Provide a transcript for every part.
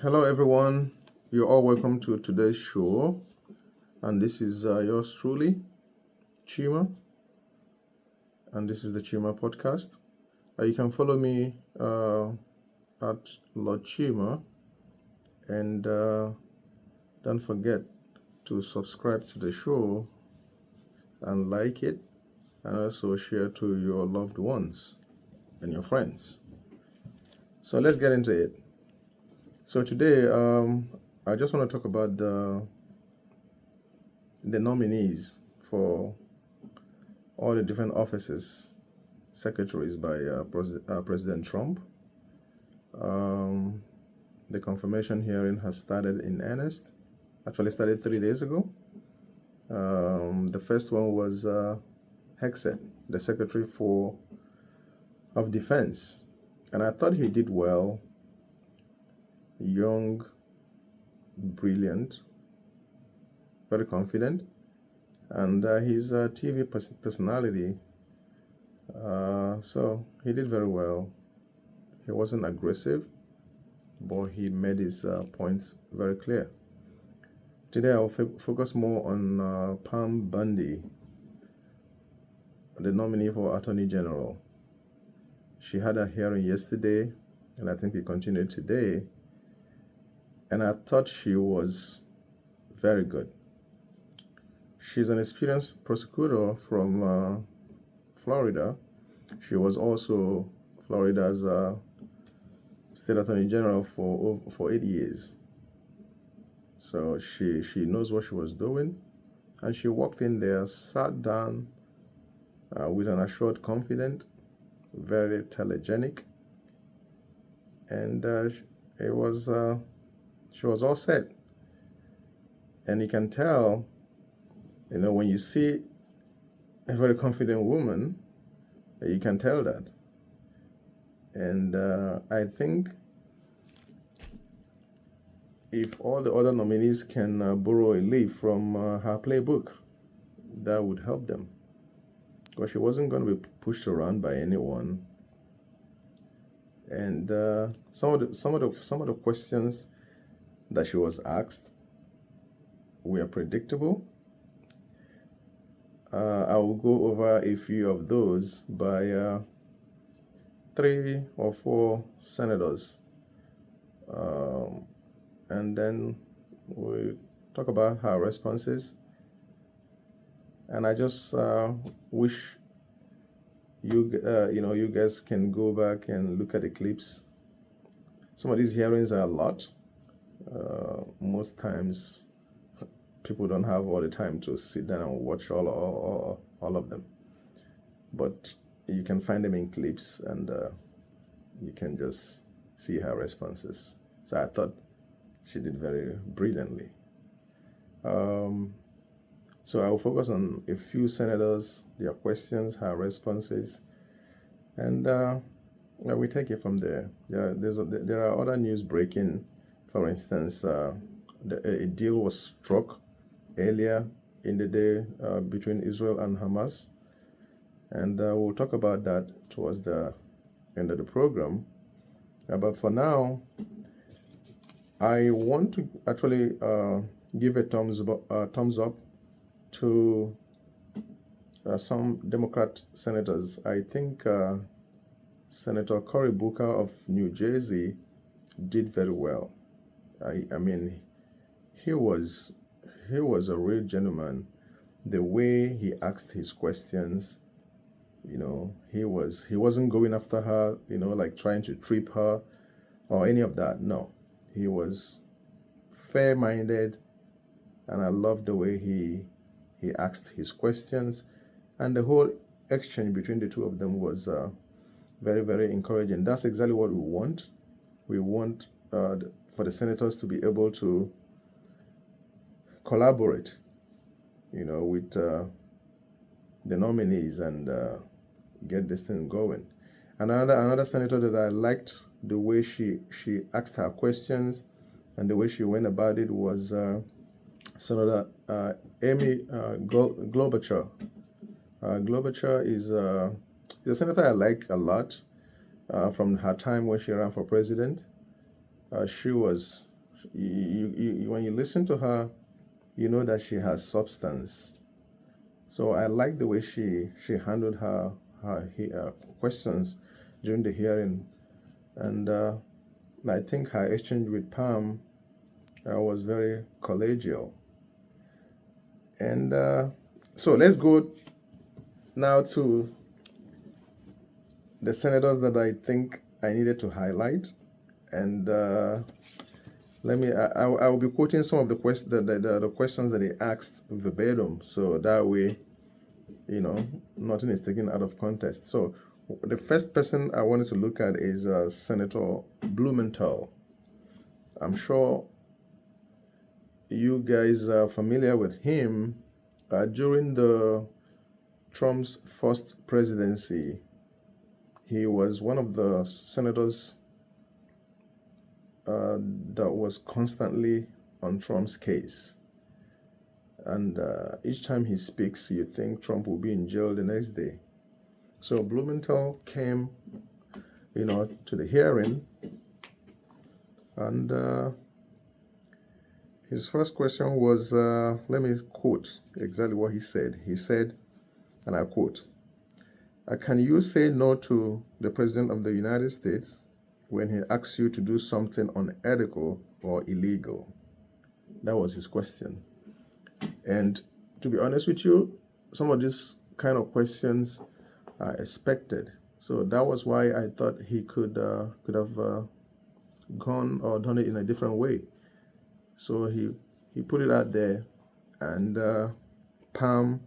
Hello, everyone. You're all welcome to today's show, and this is yours truly, Chima, and this is the Chima podcast. You can follow me at Lord Chima, and don't forget to subscribe to the show and like it, and also share to your loved ones and your friends. So let's get into it. So today, I just want to talk about the nominees for all the different offices, secretaries by President Trump. The confirmation hearing has started in earnest. Actually, started 3 days ago. The first one was Hexet, the Secretary of Defense, and I thought he did well. Young, brilliant, very confident, and his TV personality. So he did very well. He wasn't aggressive, but he made his points very clear. Today I'll focus more on Pam Bondi, the nominee for Attorney General. She had a hearing yesterday, and I think it continued today. And I thought she was very good. She's an experienced prosecutor from Florida. She was also Florida's state attorney general for 8 years. So she knows what she was doing, and she walked in there, sat down with an assured confidence, very telegenic, and she was all set. And you can tell, when you see a very confident woman, you can tell that. And I think if all the other nominees can borrow a leaf from her playbook, that would help them. Because she wasn't going to be pushed around by anyone. And some of the questions that she was asked were predictable. I will go over a few of those by 3 or 4 senators. And then we'll talk about her responses. And I just wish you guys can go back and look at the clips. Some of these hearings are a lot. Most times, people don't have all the time to sit down and watch all of them. But you can find them in clips, and you can just see her responses. So I thought she did very brilliantly. So I will focus on a few senators, their questions, her responses, and we take it from there. There are other news breaking. For instance, a deal was struck earlier in the day between Israel and Hamas, and we'll talk about that towards the end of the program. But for now, I want to actually give a thumbs up to some Democrat senators. I think Senator Cory Booker of New Jersey did very well. I mean, he was a real gentleman. The way he asked his questions, he wasn't going after her, like trying to trip her or any of that. No, he was fair-minded, and I loved the way he asked his questions, and the whole exchange between the two of them was very, very encouraging. That's exactly what we want. We want for the senators to be able to collaborate, with the nominees and get this thing going. Another senator that I liked the way she asked her questions and the way she went about it was Senator Amy Klobuchar. Klobuchar is a senator I like a lot from her time when she ran for president. She was When you listen to her, you know that she has substance. So I like the way she handled her questions during the hearing, and I think her exchange with Pam was very collegial. And so let's go now to the senators that I think I needed to highlight, and I will be quoting some of the questions that he asked verbatim, so that way, nothing is taken out of context. So the first person I wanted to look at is Senator Blumenthal. I'm sure you guys are familiar with him. During the Trump's first presidency, he was one of the senators that was constantly on Trump's case. And each time he speaks, you think Trump will be in jail the next day. So Blumenthal came, to the hearing, and his first question was, let me quote exactly what he said. He said, and I quote, "Can you say no to the President of the United States when he asks you to do something unethical or illegal?" That was his question. And to be honest with you, some of these kind of questions are expected. So that was why I thought he could have gone or done it in a different way. So he put it out there, and Pam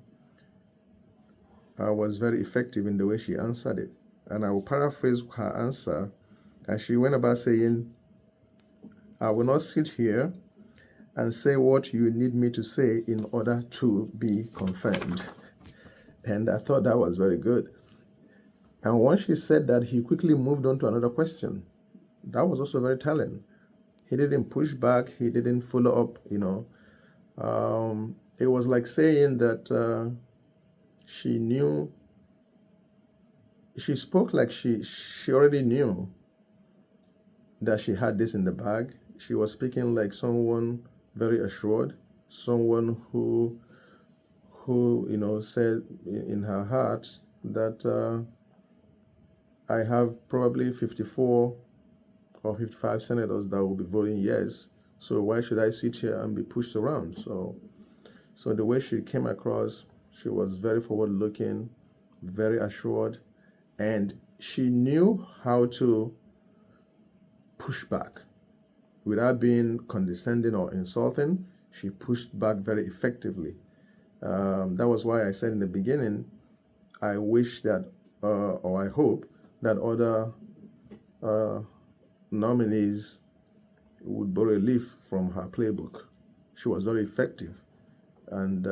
was very effective in the way she answered it. And I will paraphrase her answer, and she went about saying, "I will not sit here and say what you need me to say in order to be confirmed." And I thought that was very good. And once she said that, he quickly moved on to another question. That was also very telling. He didn't push back. He didn't follow up, It was like saying that she knew. She spoke like she already knew that she had this in the bag. She was speaking like someone very assured, someone who said in her heart that I have probably 54 or 55 senators that will be voting yes. So why should I sit here and be pushed around? So the way she came across, she was very forward-looking, very assured, and she knew how to push back without being condescending or insulting. She pushed back very effectively. That was why I said in the beginning, I wish that, or I hope that other nominees would borrow a leaf from her playbook. She was very effective. And,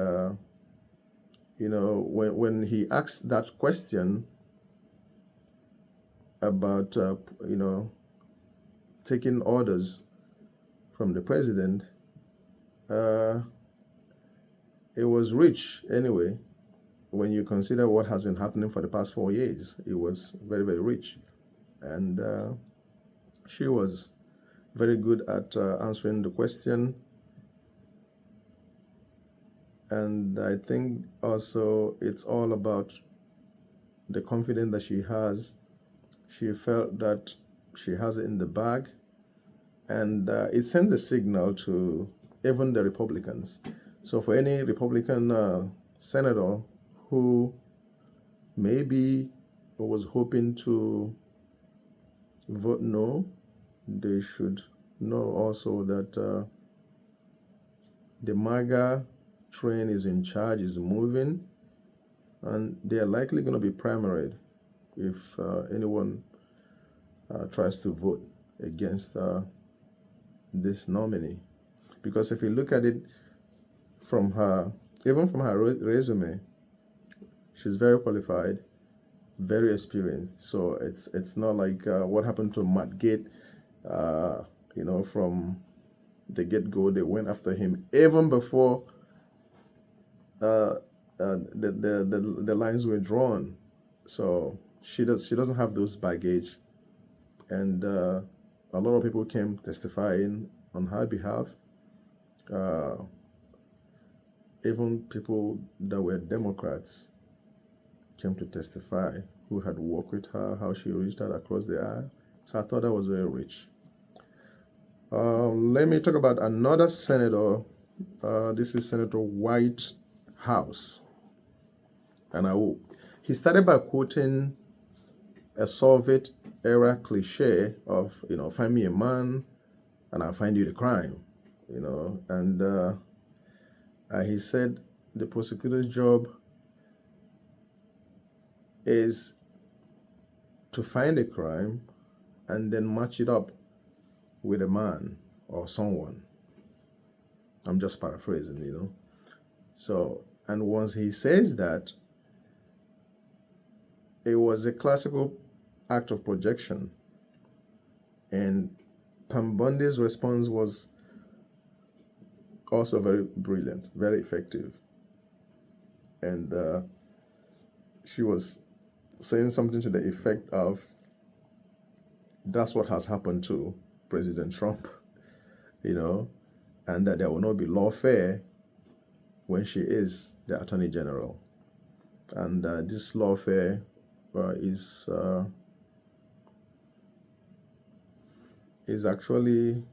when he asked that question about, taking orders from the president, it was rich anyway. When you consider what has been happening for the past 4 years, it was very, very rich. And she was very good at answering the question. And I think also it's all about the confidence that she has. She felt that she has it in the bag. And it sends a signal to even the Republicans. So for any Republican senator who maybe was hoping to vote no, they should know also that the MAGA train is in charge, is moving, and they are likely going to be primaried if anyone tries to vote against this nominee. Because if you look at it from her, even from her resume, she's very qualified, very experienced. So it's not like what happened to Matt Gaetz. From the get-go, they went after him even before the lines were drawn. So she doesn't have those baggage, and a lot of people came testifying on her behalf. Uh, Even people that were Democrats came to testify who had worked with her, how she reached out across the aisle. So I thought that was very rich. Let me talk about another senator. This is Senator Whitehouse. And he started by quoting a Soviet era cliche of, find me a man and I'll find you the crime, and he said the prosecutor's job is to find a crime and then match it up with a man or someone. I'm just paraphrasing. So, and once he says that, it was a classical act of projection. And Pam Bondi's response was also very brilliant, very effective. And she was saying something to the effect of, that's what has happened to President Trump, and that there will not be lawfare when she is the Attorney General. And this lawfare is actually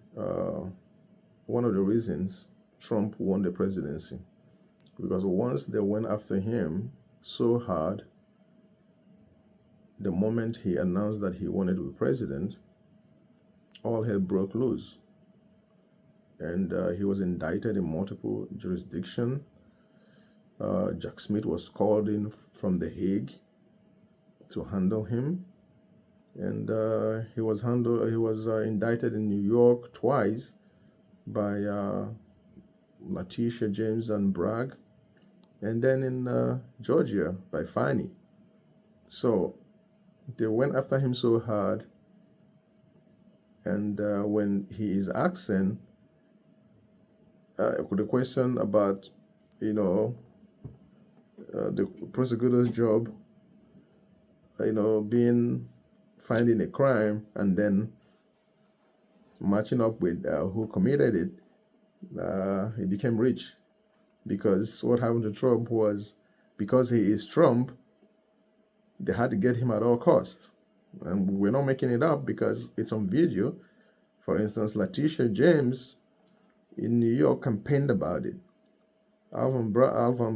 one of the reasons Trump won the presidency. Because once they went after him so hard, the moment he announced that he wanted to be president, all hell broke loose. And he was indicted in multiple jurisdictions. Jack Smith was called in from The Hague to handle him. And he was indicted in New York twice by Letitia James and Bragg, and then in Georgia by Fani. So they went after him so hard, and when he is asking the question about, the prosecutor's job, being finding a crime and then matching up with who committed it, he became rich. Because what happened to Trump was, because he is Trump, they had to get him at all costs. And we're not making it up because it's on video. For instance, Letitia James in New York campaigned about it. Alvin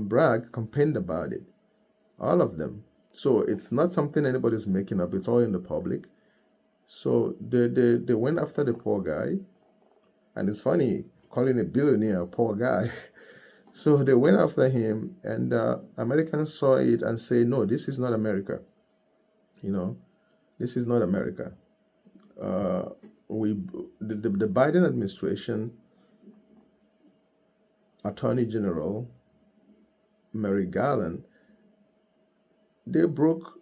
Bragg campaigned about it. All of them. So it's not something anybody's making up. It's all in the public. So they went after the poor guy. And it's funny, calling a billionaire a poor guy. So they went after him, and Americans saw it and say, no, this is not America. This is not America. The Biden administration, Attorney General Merrick Garland, they broke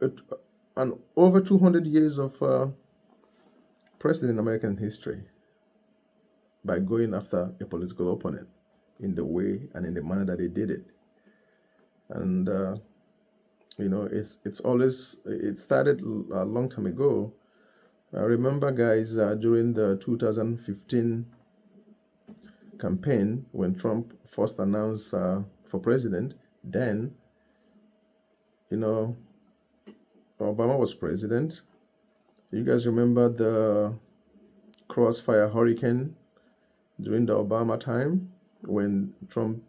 an over 200 years of precedent in American history by going after a political opponent in the way and in the manner that they did it. And it started a long time ago. I remember, guys, during the 2015 campaign, when Trump first announced for president, then Obama was president. You guys remember the crossfire hurricane during the Obama time, when Trump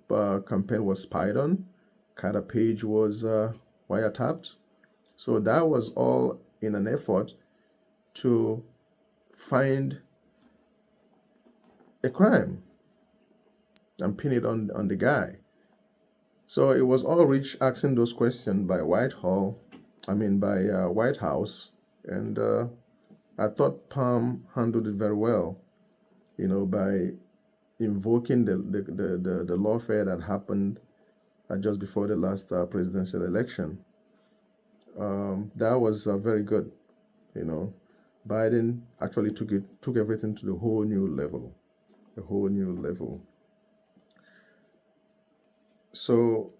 campaign was spied on? Carter Page was wiretapped. So that was all in an effort to find a crime and pin it on the guy. So it was all Rich asking those questions by White House, and I thought Pam handled it very well, by invoking the lawfare that happened just before the last presidential election. That was very good. Biden actually took everything to the whole new level, So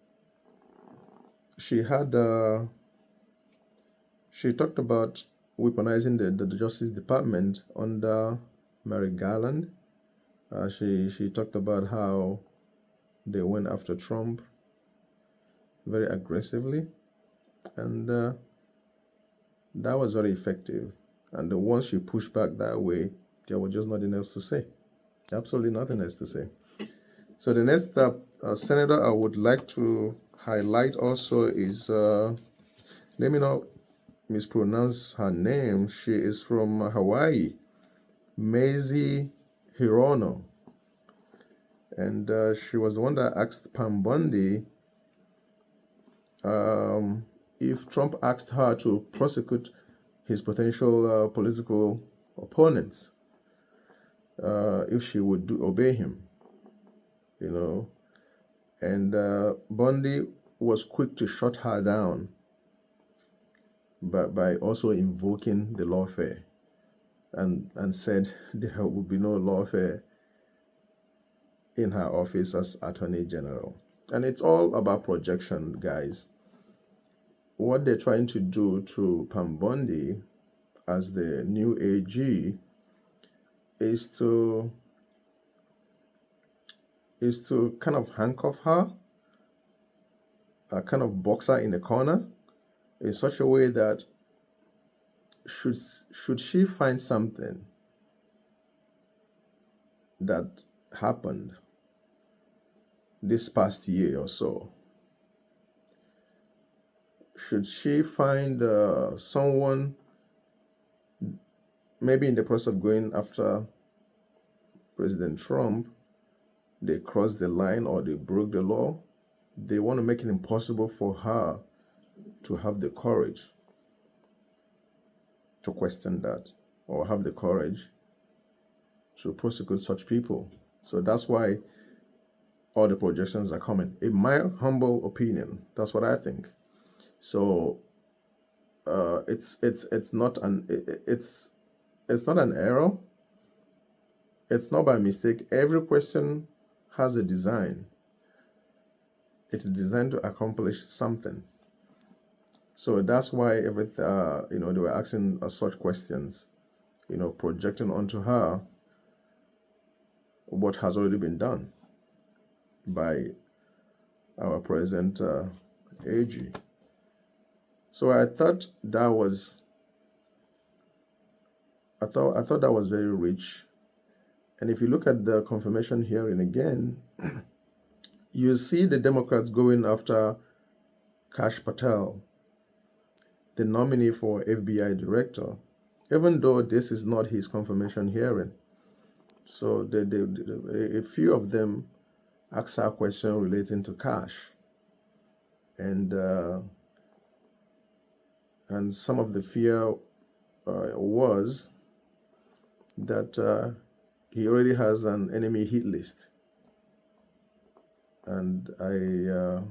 she talked about weaponizing the Justice Department under Mary Garland. She talked about how they went after Trump very aggressively, and that was very effective. And once she pushed back that way, there was just nothing else to say. Absolutely nothing else to say. So the next senator I would like to highlight also is, let me not mispronounce her name. She is from Hawaii, Mazie Hirono. And she was the one that asked Pam Bondi if Trump asked her to prosecute his potential political opponents, if she would obey him, you know. And Bondi was quick to shut her down by also invoking the lawfare, and said there would be no lawfare in her office as Attorney General. And it's all about projection, guys. What they're trying to do to Pam Bondi as the new AG is to kind of handcuff her, kind of box her in a corner in such a way that should she find something that happened this past year or so, should she find someone maybe in the process of going after President Trump, they crossed the line or they broke the law, they want to make it impossible for her to have the courage to question that or have the courage to prosecute such people. So that's why all the projections are coming. In my humble opinion, that's what I think. So it's not an error. It's not by mistake. Every question has a design. It's designed to accomplish something. So that's why they were asking such questions, projecting onto her what has already been done by our present AG. So I thought that was very rich. And if you look at the confirmation hearing again, you see the Democrats going after Kash Patel, the nominee for FBI director, even though this is not his confirmation hearing. So a few of them asked a question relating to Kash, and some of the fear was that he already has an enemy hit list. And I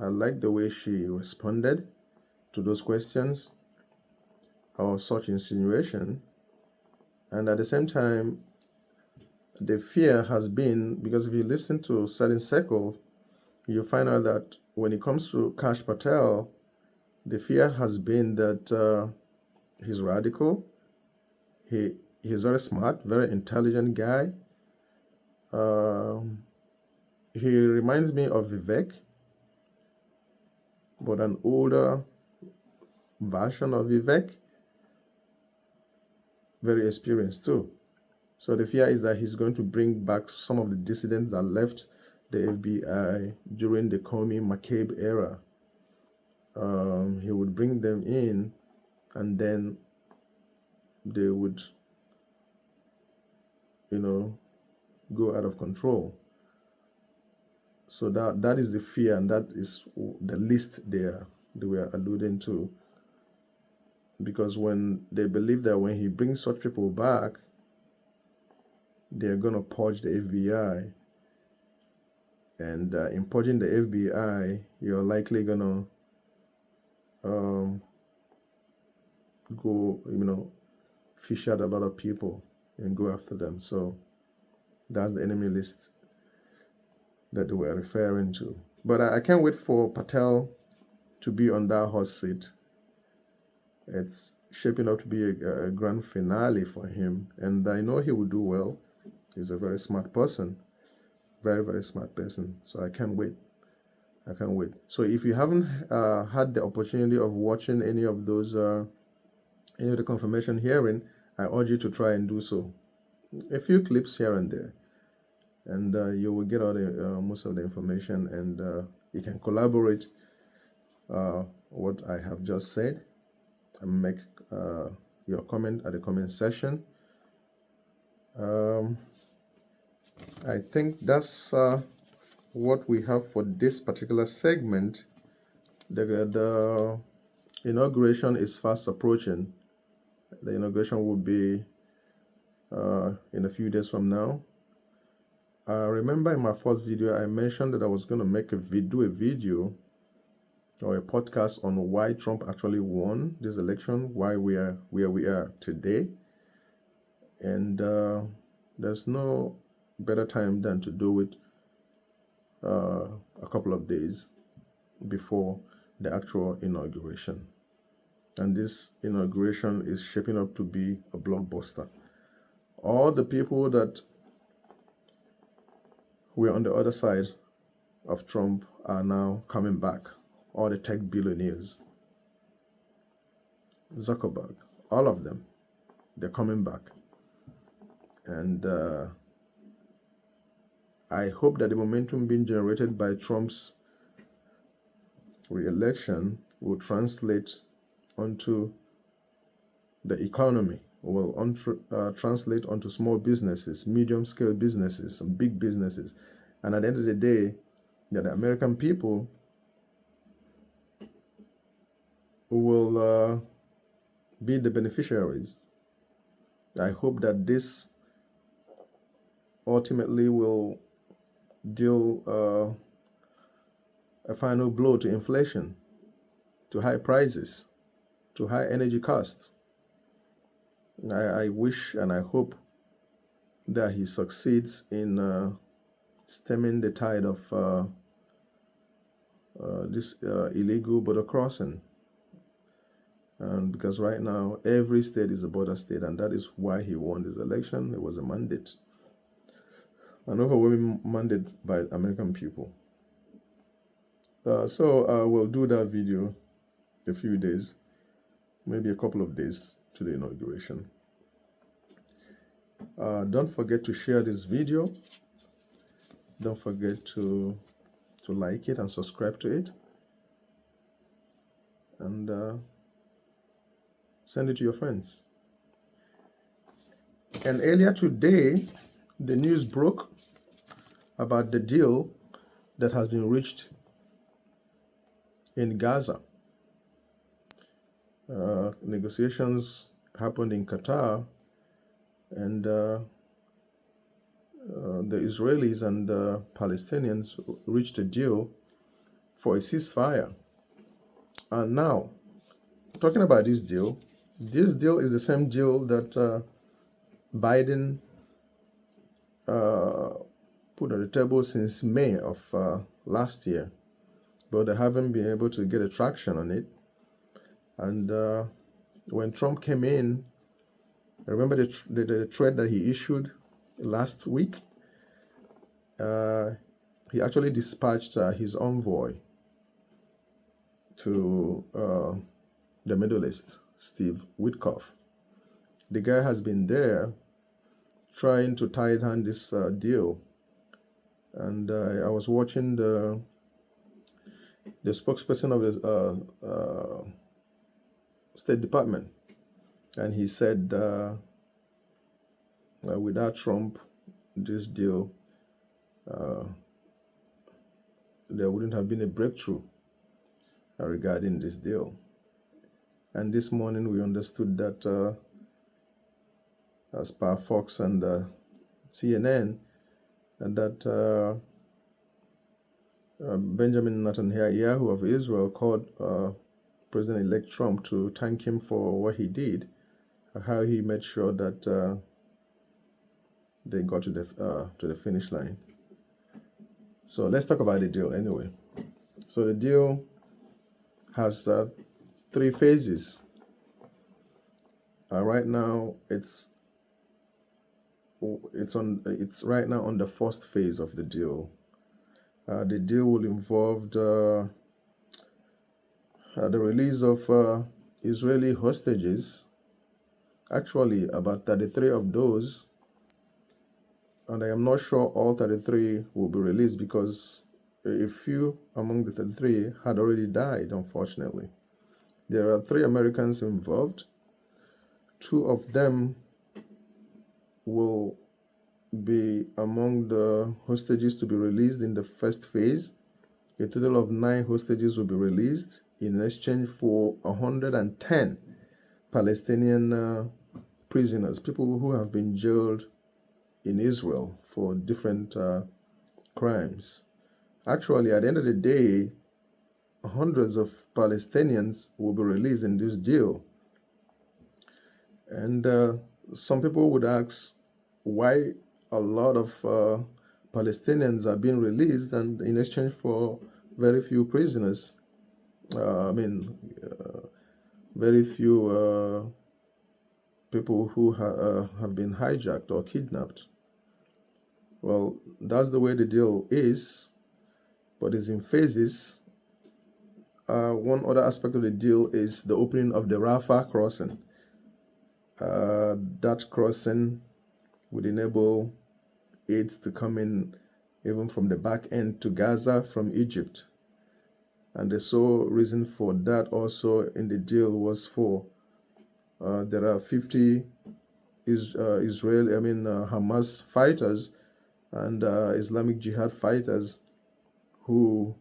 like the way she responded to those questions or such insinuation. And at the same time, the fear has been, because if you listen to certain circles, you find out that when it comes to Kash Patel, the fear has been that he's radical. He's very smart, very intelligent guy. He reminds me of Vivek, but an older version of Vivek, very experienced too. So the fear is that he's going to bring back some of the dissidents that left the FBI during the Comey McCabe era. He would bring them in, and then they would, go out of control. So that is the fear, and that is the list they were alluding to. Because when they believe that when he brings such people back, they're going to purge the FBI. And in purging the FBI, you're likely going to go, fish out a lot of people and go after them. So that's the enemy list that they were referring to. But I can't wait for Patel to be on that hot seat. shaping up to be a grand finale for him, and I know he will do well. He's a very smart person, very, very smart person. So I can't wait. I can't wait. So if you haven't had the opportunity of watching any of those, any of the confirmation hearing, I urge you to try and do so. A few clips here and there, and you will get all the most of the information, and you can collaborate what I have just said and make your comment at the comment section. I think that's what we have for this particular segment. The inauguration is fast approaching. The inauguration will be in a few days from now. Remember in my first video, I mentioned that I was going to make do a video or a podcast on why Trump actually won this election, why we are where we are today. And there's no better time than to do it a couple of days before the actual inauguration. And this inauguration is shaping up to be a blockbuster. All the people that were on the other side of Trump are now coming back. All the tech billionaires, Zuckerberg, all of them, they're coming back. And I hope that the momentum being generated by Trump's re-election will translate onto the economy, will translate onto small businesses, medium-scale businesses, and big businesses. And at the end of the day, the American people will be the beneficiaries. I hope that this ultimately will deal a final blow to inflation, to high prices, to high energy costs. I wish and I hope that he succeeds in stemming the tide of this illegal border crossing. And because right now, every state is a border state, and that is why he won this election. It was a mandate, an overwhelming mandate by American people. So we'll do that video a few days, maybe a couple of days to the inauguration. Don't forget to share this video. Don't forget to like it and subscribe to it. And send it to your friends. And earlier today, the news broke about the deal that has been reached in Gaza. Negotiations happened in Qatar, and the Israelis and the Palestinians reached a deal for a ceasefire. And now, talking about this deal is the same deal that Biden put on the table since May of last year, but they haven't been able to get a traction on it. And when Trump came in, remember the threat that he issued last week? He actually dispatched his envoy to the Middle East, Steve Witkoff. The guy has been there trying to tie down this deal. And I was watching the spokesperson of the State Department, and he said without Trump, this deal, there wouldn't have been a breakthrough regarding this deal. And this morning we understood that as per Fox and CNN, and that Benjamin Netanyahu of Israel called President-elect Trump to thank him for what he did, how he made sure that they got to the finish line. So let's talk about the deal anyway. So the deal has 3 phases. Right now, it's right now on the first phase of the deal. The deal will involve the release of Israeli hostages. Actually, about 33 of those, and I am not sure all 33 will be released because a few among the 33 had already died, unfortunately. There are 3 Americans involved. 2 of them will be among the hostages to be released in the first phase. A total of 9 hostages will be released in exchange for 110 Palestinian prisoners, people who have been jailed in Israel for different crimes. Actually, at the end of the day, hundreds of Palestinians will be released in this deal. And some people would ask why a lot of Palestinians are being released and in exchange for very few prisoners. Very few people who have been hijacked or kidnapped. Well, that's the way the deal is, but it's in phases. One other aspect of the deal is the opening of the Rafah crossing. That crossing would enable aids to come in even from the back end to Gaza from Egypt. And the sole reason for that also in the deal was for there are 50 Hamas fighters and Islamic Jihad fighters who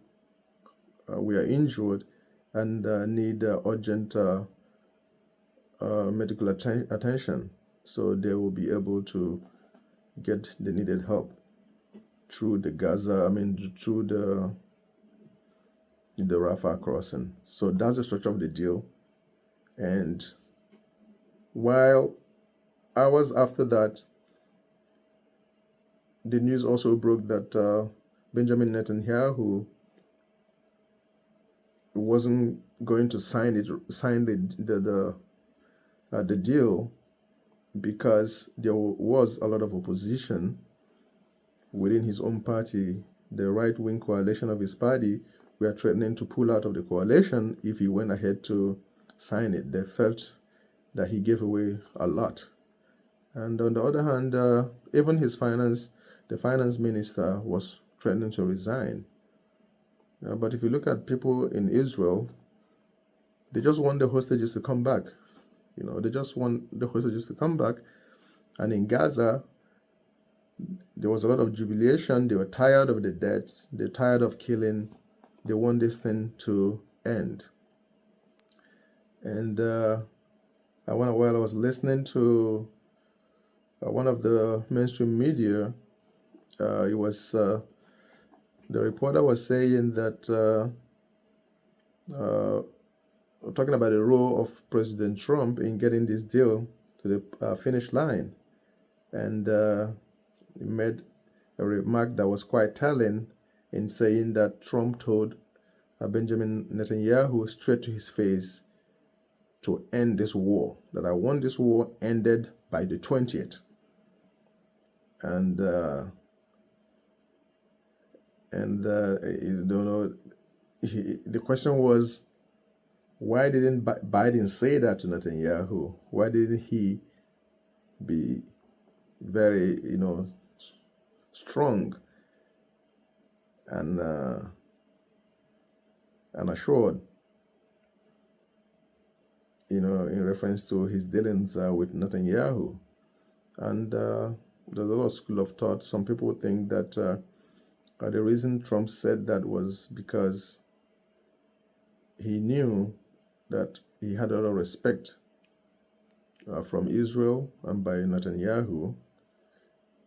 were injured and need urgent medical attention. So they will be able to get the needed help through the through the Rafah crossing. So that's the structure of the deal. And while hours after that, the news also broke that Benjamin Netanyahu wasn't going to sign the deal because there was a lot of opposition within his own party. The right-wing coalition of his party were threatening to pull out of the coalition if he went ahead to sign it. They felt that he gave away a lot. And on the other hand, even the finance minister was threatening to resign. But if you look at people in Israel, they just want the hostages to come back. They just want the hostages to come back. And in Gaza, there was a lot of jubilation. They were tired of the deaths. They're tired of killing. They want this thing to end. And while I was listening to one of the mainstream media, it was the reporter was saying that talking about the role of President Trump in getting this deal to the finish line, and he made a remark that was quite telling in saying that Trump told Benjamin Netanyahu straight to his face to end this war, that I want this war ended by the 20th. And the question was, why didn't Biden say that to Netanyahu? Why didn't he be very, strong and assured, in reference to his dealings with Netanyahu? And there's a lot of school of thought. Some people think that the reason Trump said that was because he knew that he had a lot of respect from Israel and by Netanyahu.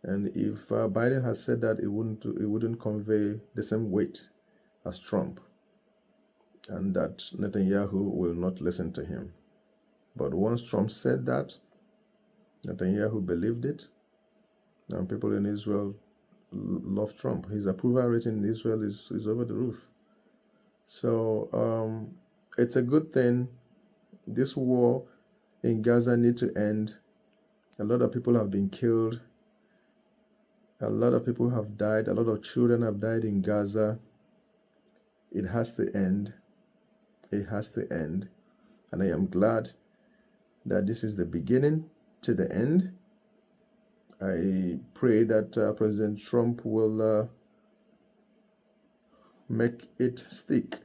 And if Biden had said that, it wouldn't convey the same weight as Trump, and that Netanyahu will not listen to him. But once Trump said that, Netanyahu believed it, and people in Israel love Trump. His approval rating in Israel is over the roof. So it's a good thing. This war in Gaza need to end. A lot of people have been killed. A lot of people have died. A lot of children have died in Gaza. It has to end. It has to end. And I am glad that this is the beginning to the end. I pray that President Trump will make it stick,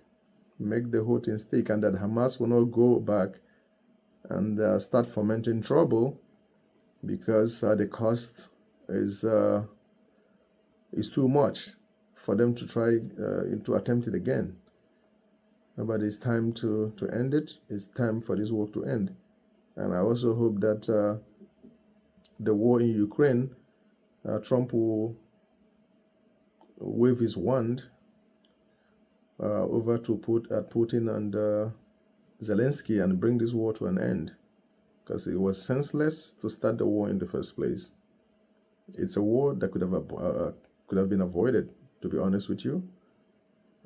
make the whole thing stick, and that Hamas will not go back and start fomenting trouble, because the cost is too much for them to try to attempt it again. But it's time to end it. It's time for this war to end. And I also hope that the war in Ukraine, Trump will wave his wand over to Putin and Zelensky and bring this war to an end, because it was senseless to start the war in the first place. It's a war that could have been avoided, to be honest with you.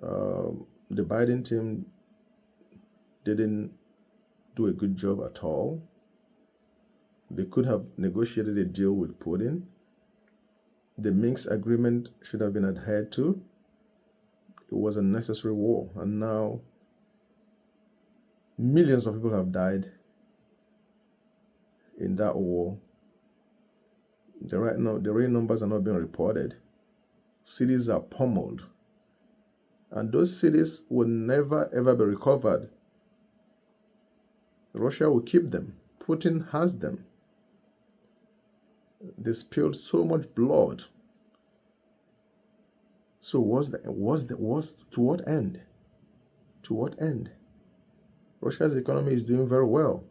The Biden team didn't do a good job at all. They could have negotiated a deal with Putin. The Minsk agreement should have been adhered to. It was a necessary war, and now millions of people have died in that war. The real numbers are not being reported. Cities are pummeled, and those cities will never ever be recovered. Russia will keep them. Putin has them. They spilled so much blood. So to what end? To what end? Russia's economy is doing very well.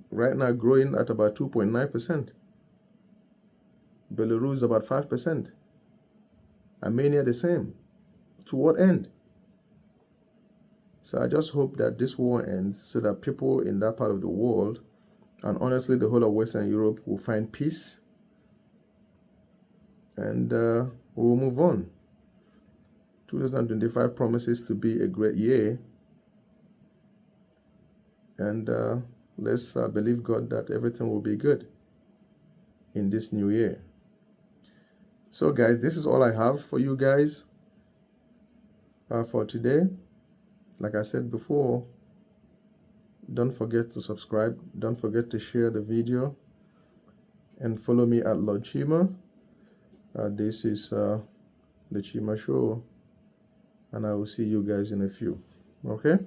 Right now, growing at about 2.9%. Belarus about 5%. Armenia the same. To what end? So I just hope that this war ends so that people in that part of the world, and honestly the whole of Western Europe, will find peace, and we'll move on. 2025 promises to be a great year, and let's believe God that everything will be good in this new year. So guys, this is all I have for you guys for today. Like I said before, don't forget to subscribe. Don't forget to share the video. And follow me at Lord Chima. This is the Chima Show. And I will see you guys in a few. Okay?